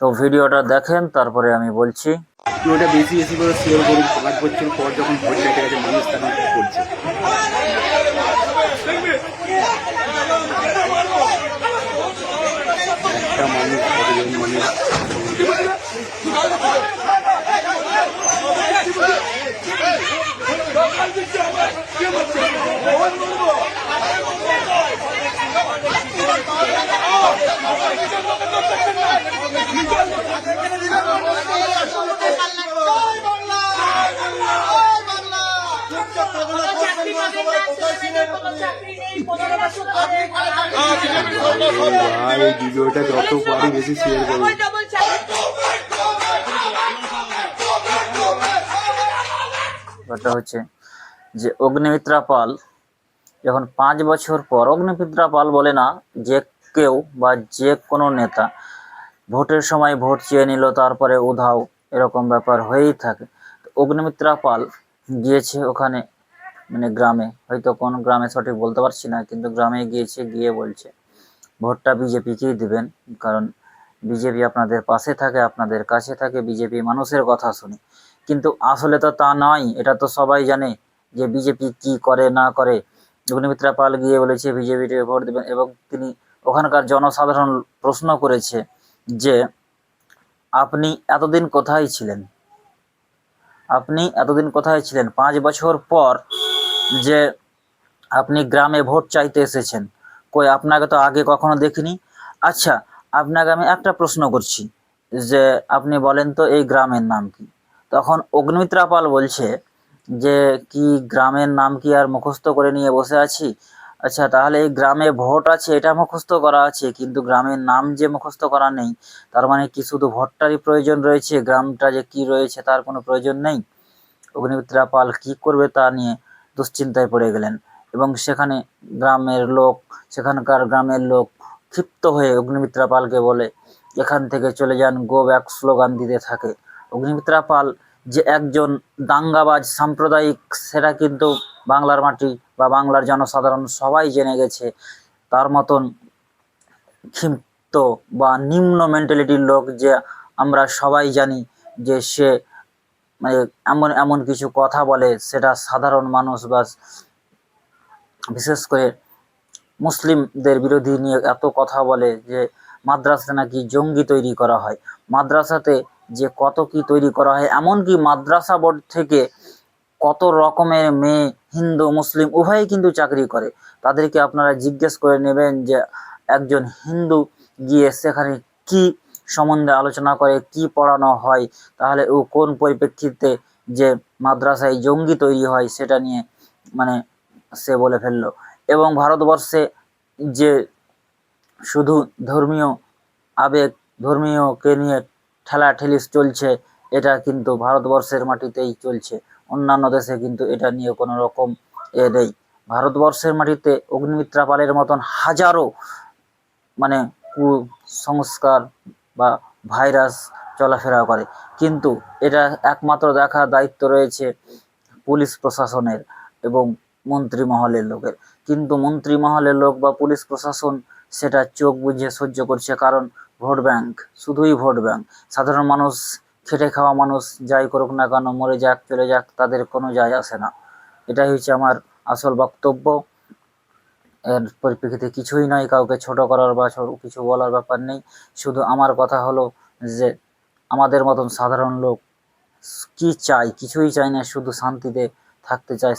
তো ভিডিওটা দেখেন, তারপরে আমি বলছি। ওটা বেশি বেশি করে শেয়ার করুন। 5 বছর পর যখন ভোট লেগে গেছে, মানুষ তখন কি করছে? একটা মানুষ, কতজন মানুষ এই ভিডিওটা যত পারি বেশি শেয়ার করুন। ব্যাপারটা হচ্ছে যে অগ্নিমিত্রা পাল যখন 5 বছর পর, অগ্নিমিত্রা পাল বলে না, যে কেউ বা যে কোনো নেতা ভোটের সময় ভোট চেয়ে নিল, তারপরে উধাও, এরকম ব্যাপার হয়েই থাকে। অগ্নিমিত্রা পাল গিয়েছে ওখানে, মানে গ্রামে, হয়তো কোন গ্রামে সঠিক বলতে পারছি না, কিন্তু গ্রামে গিয়েছে, গিয়ে বলছে ভোটটা বিজেপিকেই দিবেন, কারণ বিজেপি আপনাদের পাশে থাকে, আপনাদের কাছে থাকে, বিজেপি মানুষের কথা শুনে। কিন্তু আসলে তো তা নয়, এটা তো সবাই জানে যে বিজেপি কি করে না করে। অগ্নিমিত্রা পাল গিয়ে বলেছে বিজেপিকে ভোট দেবেন, এবং তিনি ওখানকার জনসাধারণ প্রশ্ন করেছে যে আপনি এতদিন কোথায় ছিলেন, আপনি এতদিন কোথায় ছিলেন? 5 বছর পর যে আপনি গ্রামে ভোট চাইতে এসেছেন, কই আপনাকে তো আগে কখনো দেখিনি। আচ্ছা, আপনাকে আমি একটা প্রশ্ন করছি, যে আপনি বলেন তো এই গ্রামের নাম কি? তখন অগ্নিমিত্রা পাল বলছে যে কি গ্রামের নাম কি আর মুখস্থ করে নিয়ে বসে আছি? আচ্ছা, তাহলে এই গ্রামে ভোট আছে এটা মুখস্থ করা আছে, কিন্তু গ্রামের নাম যে মুখস্থ করা নেই, তার মানে কি শুধু ভোটটারই প্রয়োজন রয়েছে, গ্রামটা যে কি রয়েছে তার কোনো প্রয়োজন নেই? অগ্নিমিত্রা পাল কি করবে তা নিয়ে দুশ্চিন্তায় পড়ে গেলেন, এবং সেখানকার গ্রামের লোক ক্ষিপ্ত হয়ে অগ্নিমিত্রা পালকে বলে এখান থেকে চলে যান, গো ব্যাক স্লোগান দিতে থাকে। অগ্নিমিত্রা পাল যে একজন দাঙ্গাবাজ সাম্প্রদায়িক, সেটা কিন্তু বাংলার মাটি বা বাংলার জনসাধারণ সবাই জেনে গেছে। তার মতন ক্ষিপ্ত বা নিম্ন মেন্টালিটির লোক যে আমরা সবাই জানি, যে সে মানে এমন এমন কিছু কথা বলে, সেটা সাধারণ মানুষ বা বিশেষ করে মুসলিমদের বিরোধী নিয়ে এত কথা বলে, যে মাদ্রাসা নাকি জঙ্গি তৈরি করা হয়, মাদ্রাসাতে যে কত কি তৈরি করা হয়, এমনকি মাদ্রাসা বোর্ড থেকে কত রকমের মেয়ে হিন্দু মুসলিম উভয়ই কিন্তু চাকরি করে। তাদেরকে আপনারা জিজ্ঞেস করে নেবেন যে একজন হিন্দু গিয়ে সেখানে কি সম্বন্ধে আলোচনা করে, কি পড়ানো হয়, তাহলে ও কোন পরিপ্রেক্ষিতে যে মাদ্রাসায় জঙ্গি তৈরি হয় সেটা নিয়ে মানে সে বলে ফেললো। এবং ভারতবর্ষে যে শুধু ধর্মীয় আবেগ, ধর্মীয়কে নিয়ে ঠেলাঠেলি চলছে, এটা কিন্তু ভারতবর্ষের মাটিতেই চলছে, অন্যান্য দেশে কিন্তু এটা নিয়ে কোনো রকম নেই। ভারতবর্ষের মাটিতে অগ্নিমিত্রা পালের মতন হাজারো মানে কুসংস্কার বা ভাইরাস চলাফেরা করে, কিন্তু এটা একমাত্র দেখার দায়িত্ব রয়েছে পুলিশ প্রশাসনের এবং মন্ত্রী মহলের লোকের। কিন্তু মন্ত্রী মহলের লোক বা পুলিশ প্রশাসন সেটা চোখ বুজে সহ্য করছে, কারণ ভোট ব্যাংক, শুধুই ভোট ব্যাংক। সাধারণ মানুষ, খেটে খাওয়া মানুষ যাই করুক না কেন, মরে যাক চলে যাক, তাদের কোনো যায় আসে না। এটাই হচ্ছে আমার আসল বক্তব্য। এর পরিপ্রেক্ষিতে কিছুই নয়, কাউকে ছোট করার বা কিছু বলার ব্যাপার নেই। শুধু আমার কথা হলো যে আমাদের মতন সাধারণ লোক কি চাই? কিছুই চাই না, শুধু শান্তিতে থাকতে চায়।